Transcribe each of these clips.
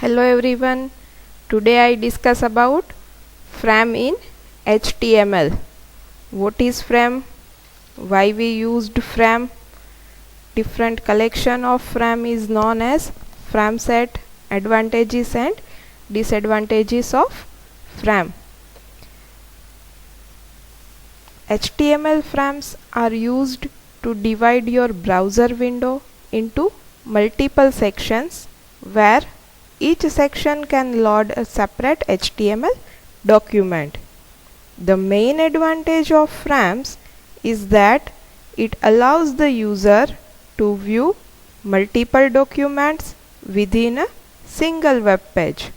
Hello everyone. Today I discuss about frame in HTML. What is frame? Why we used frame? Different collection of frame is known as frame set. Advantages and disadvantages of frame. HTML frames are used to divide your browser window into multiple sections where each section can load a separate HTML document. The main advantage of frames is that it allows the user to view multiple documents within a single web page.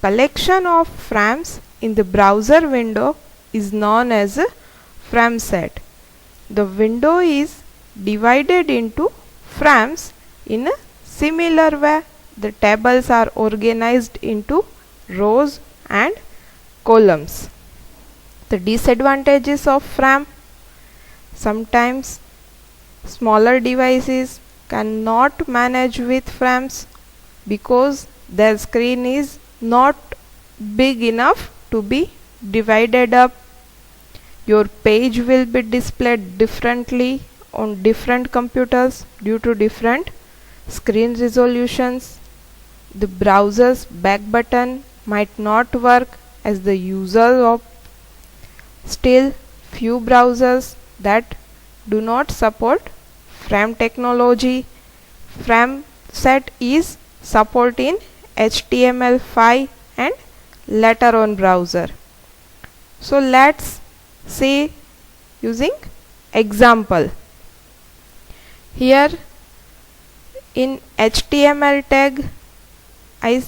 Collection of frames in the browser window is known as a frame set. The window is divided into frames in a similar way. The tables are organized into rows and columns. The disadvantages of frame: sometimes smaller devices cannot manage with frames because their screen is not big enough to be divided up. Your page will be displayed differently on different computers due to different screen resolutions. The browser's back button might not work as the user of. Still, few browsers that do not support frame technology. Frame set is support in HTML5 and later on browser. So let's see using example. Here in HTML tag I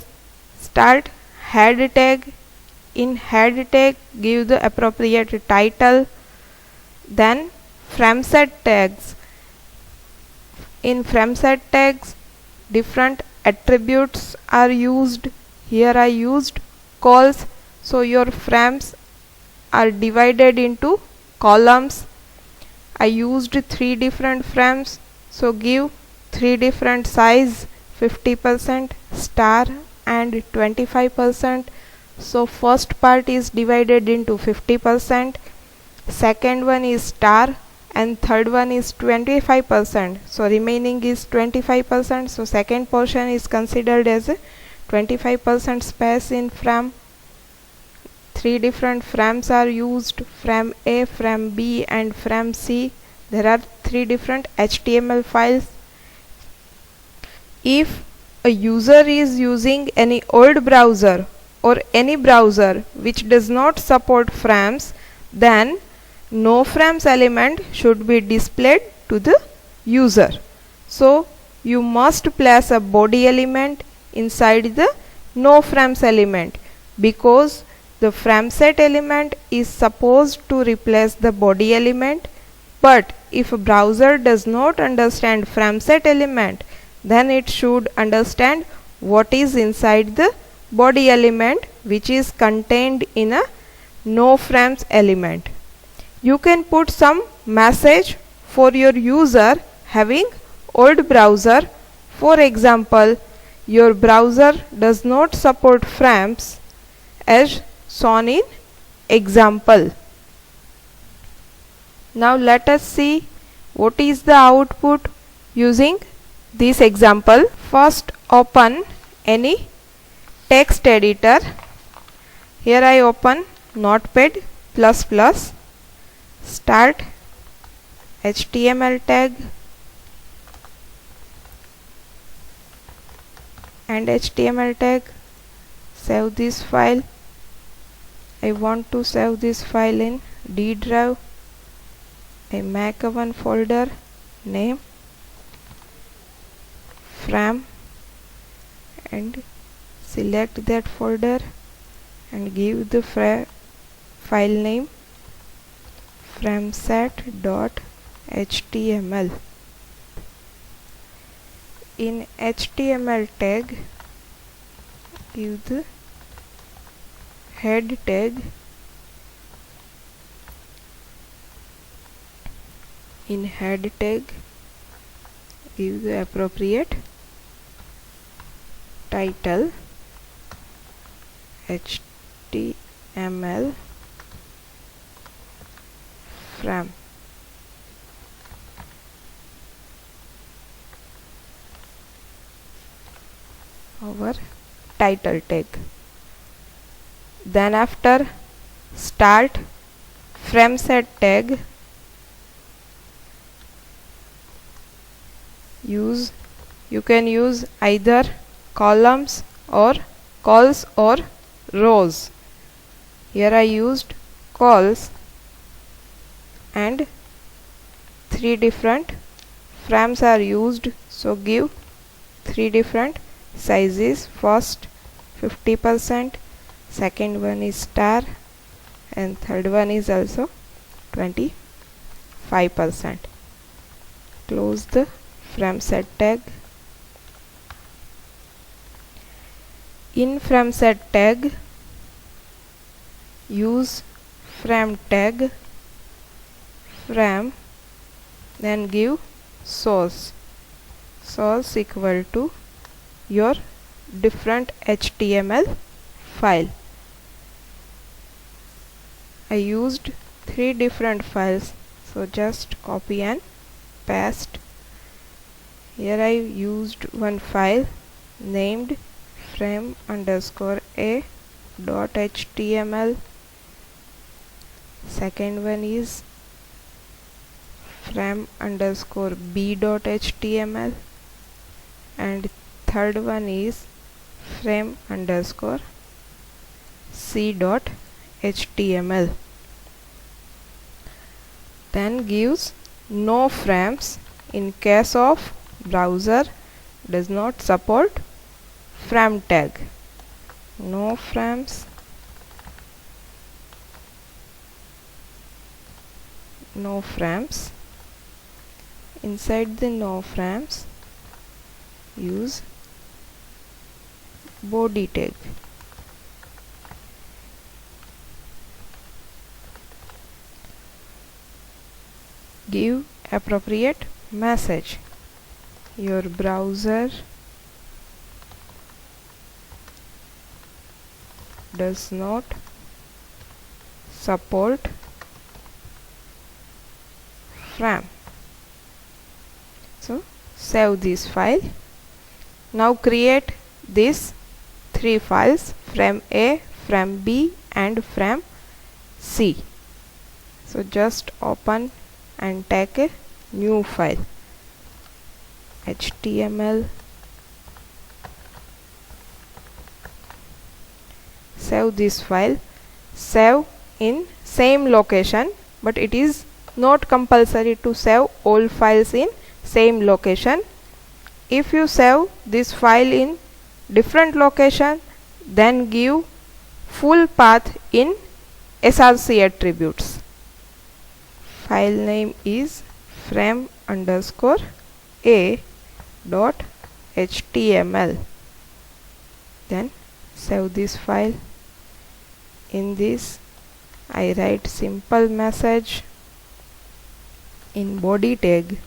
start head tag. In head tag give the appropriate title, then frame set tags. In frame set tags different attributes are used. Here I used calls, so your frames are divided into columns. I used 3 different frames, so give 3 different size: 50%, star and 25%. So first part is divided into 50%, second one is star, and third one is 25%. So remaining is 25%. So second portion is considered as a 25% space in frame. 3 different frames are used: frame A, frame B and frame C. There are 3 different HTML files. If a user is using any old browser or any browser which does not support frames, then no frames element should be displayed to the user. So you must place a body element inside the no frames element, because the frame set element is supposed to replace the body element. But if a browser does not understand frame set element, then it should understand what is inside the body element, which is contained in a no frames element. You can put some message for your user having old browser. For example, your browser does not support frames as shown in example. Now let us see what is the output using this example. First open any text editor. Here I open Notepad++, start HTML tag and HTML tag. Save this file. I want to save this file in D drive. I make a one folder, name frame, and select that folder and give the file name frameset.html. In HTML tag give the head tag. In head tag give the appropriate title HTML frame. Our title tag. Then after start frame set tag, you can use either columns or calls or rows. Here I used calls and 3 different frames are used, so give 3 different sizes. First 50%, second one is star, and third one is also 25%. Close the frame set tag. In frame set tag, use frame tag frame, then give source equal to your different HTML file. I used 3 different files, so just copy and paste. Here I used one file named frame_a.html. Second one is frame_b.html, and third one is frame_c.html. Then gives no frames in case of browser does not support frame tag. No frames, no frames. Inside the no frames, use body tag. Give appropriate message. Your browser does not support frame. So save this file. Now create these 3 files, frame A, frame B and frame C. So just open and take a new file, HTML. Save this file. Save in same location, but it is not compulsory to save all files in same location. If you save this file in different location, then give full path in src attributes. File name is frame_a.html. Then save this file. In this I write simple message in body tag.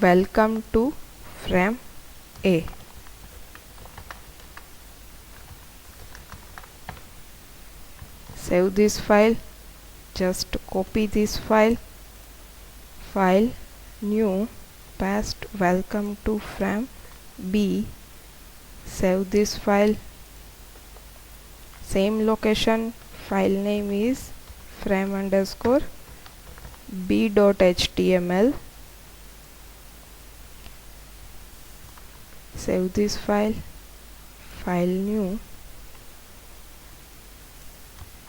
Welcome to frame A. Save this file. Just copy this file, new, paste welcome to frame B. Save this file, same location. File name is frame_b.html. Save this file, new,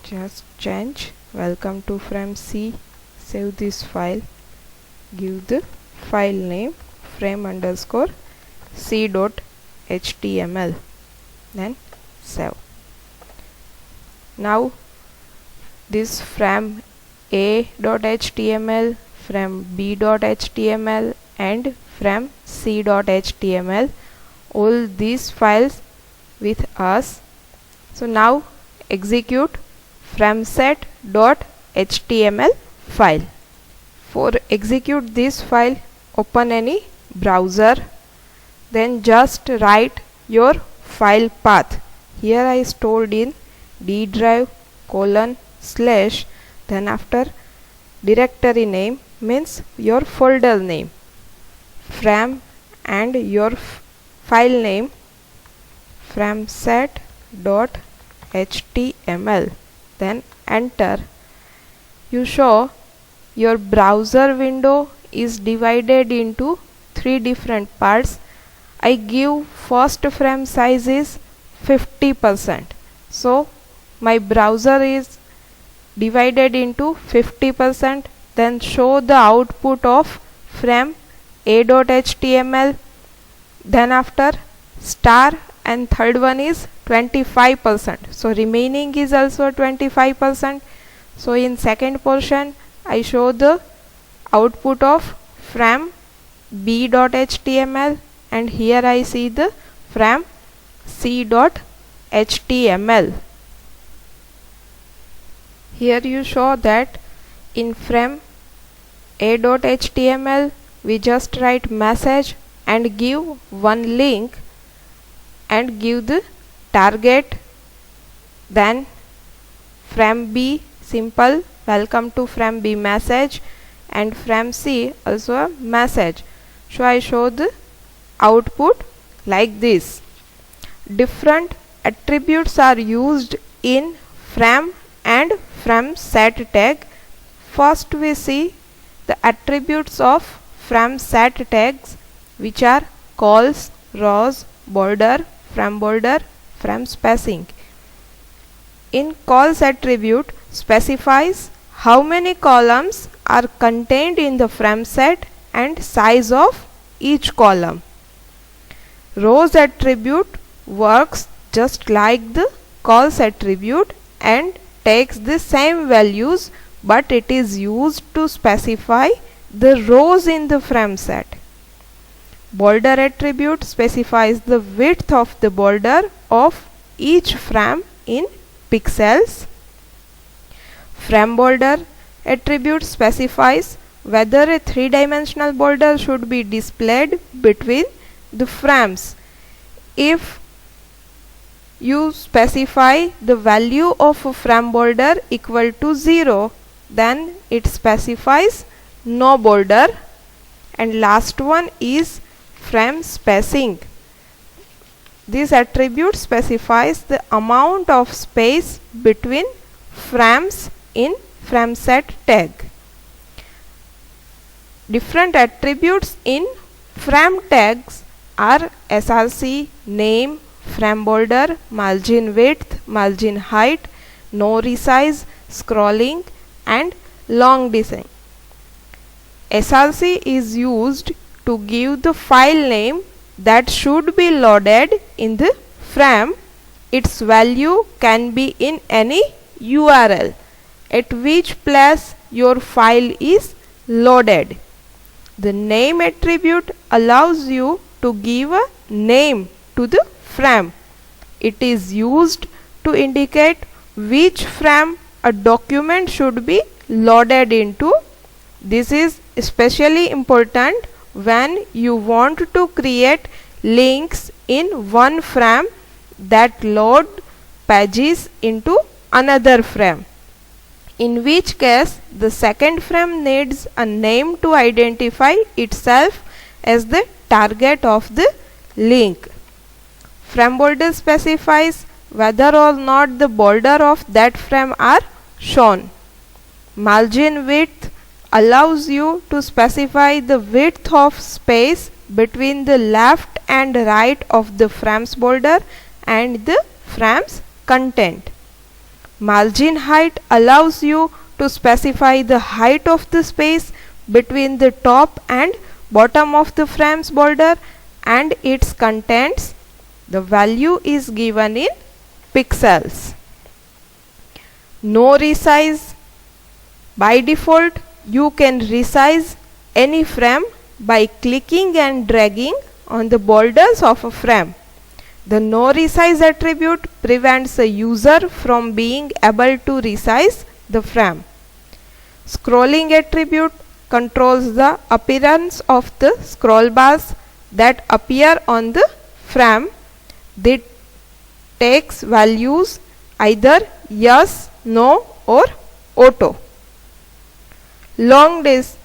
just change welcome to frame C. Save this file, give the file name frame_c.html, then save. Now this frame A.html, frame B.html and frame C.html, all these files with us. So now execute frameset.html file. For execute this file, open any browser then just write your file path. Here I stored in D drive : / then after directory name means your folder name, frame and your file name framset.html, then enter. You show your browser window is divided into 3 different parts. I give first frame size is 50%. So my browser is divided into 50%. Then show the output of frame a.html. Then after star and third one is 25%. So remaining is also 25%. So in second portion I show the output of frame b.html, and here I see the frame c.html. Here you show that in frame a.html we just write message and give one link and give the target. Then frame b simple welcome to frame b message, and frame c also a message. So I show the output like this. Different attributes are used in frame and frame set tag. First we see the attributes of frame set tags, which are calls, rows, border, frame spacing. In calls attribute specifies how many columns are contained in the frame set and size of each column. Rows attribute works just like the calls attribute and takes the same values, but it is used to specify the rows in the frame set. Border attribute specifies the width of the border of each frame in pixels. Frame border attribute specifies whether a 3-dimensional border should be displayed between the frames. If you specify the value of a frame border equal to 0, then it specifies no border. And last one is frame spacing. This attribute specifies the amount of space between frames in frame set tag. Different attributes in frame tags are src, name, frame border, margin width, margin height, no resize, scrolling and long design. src is used to give the file name that should be loaded in the frame. Its value can be in any URL at which place your file is loaded. The name attribute allows you to give a name to the frame. It is used to indicate which frame a document should be loaded into. This is especially important when you want to create links in one frame that load pages into another frame, in which case the second frame needs a name to identify itself as the target of the link. Frame border specifies whether or not the border of that frame are shown. Margin width allows you to specify the width of space between the left and right of the frame's border and the frame's content. Margin height allows you to specify the height of the space between the top and bottom of the frame's border and its contents. The value is given in pixels. No resize. By default, you can resize any frame by clicking and dragging on the borders of a frame. The no resize attribute prevents a user from being able to resize the frame. Scrolling attribute controls the appearance of the scroll bars. that appear on the frame. They takes values either yes, no or auto. Long this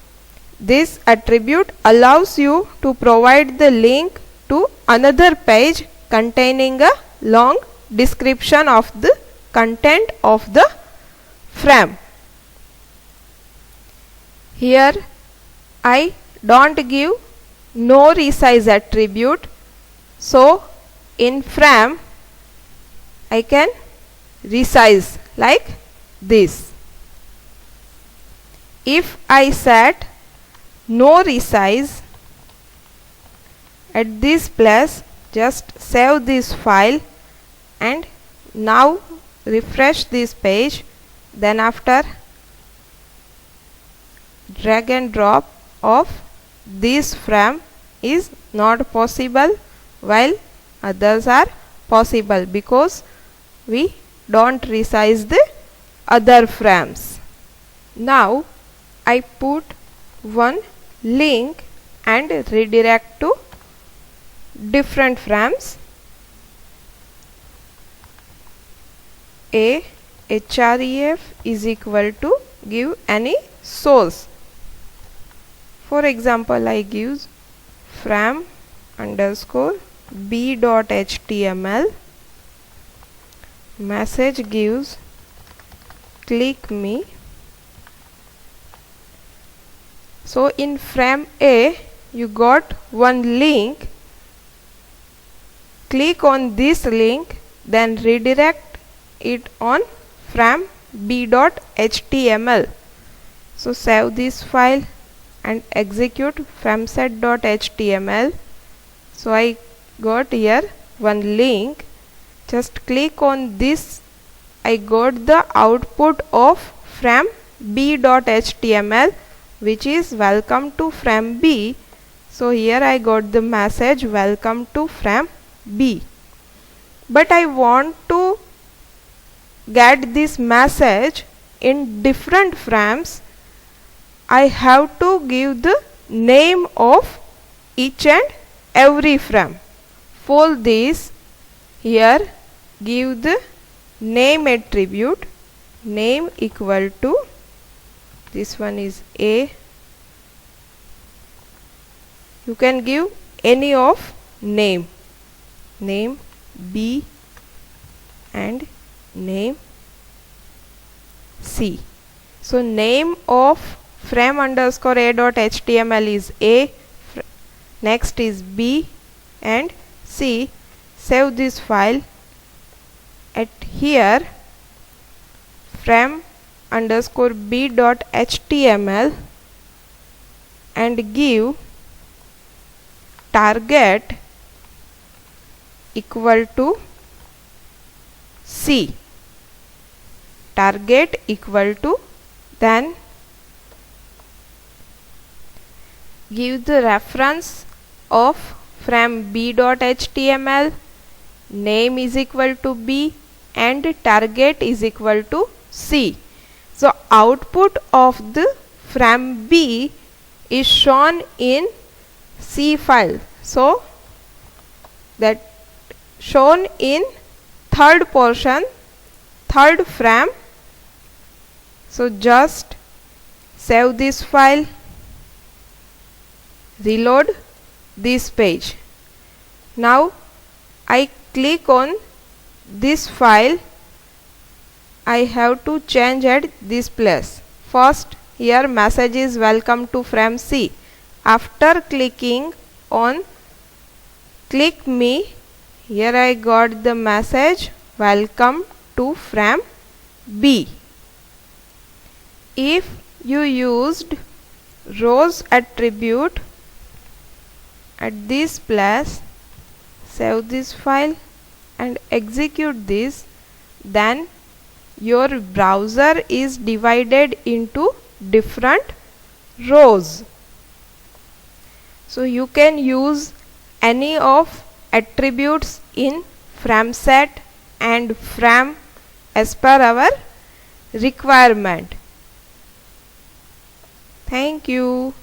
attribute allows you to provide the link to another page containing a long description of the content of the frame. Here I don't give no resize attribute, so in frame I can resize like this. If I set no resize at this place, just save this file and now refresh this page. Then after drag and drop of this frame is not possible, while others are possible because we don't resize the other frames. Now I put one link and redirect to different frames. A href is equal to give any source. For example, I give frame underscore b.html, message gives click me. So in frame A you got one link, click on this link, then redirect it on frame b.html. So save this file and execute frameset.html. So I got here one link, just click on this, I got the output of frame b.html, which is welcome to frame B. So here I got the message welcome to frame B. But I want to get this message in different frames. I have to give the name of each and every frame. For this, here give the name attribute, name equal to, this one is A. You can give any of name, name B and name C. So name of frame underscore a.html is A, next is B and C. Save this file. At here frame underscore b.html and give target equal to C, target equal to, then give the reference of frame b.html, name is equal to B and target is equal to C. So output of the frame B is shown in C file. So that shown in third portion, third frame. So just save this file, reload this page. Now I click on this file, I have to change at this place. First here message is welcome to frame C. After clicking on click me, here I got the message welcome to frame B. If you used rows attribute at this place, save this file and execute this, then your browser is divided into different rows. So you can use any of attributes in frameset and frame as per our requirement. Thank you.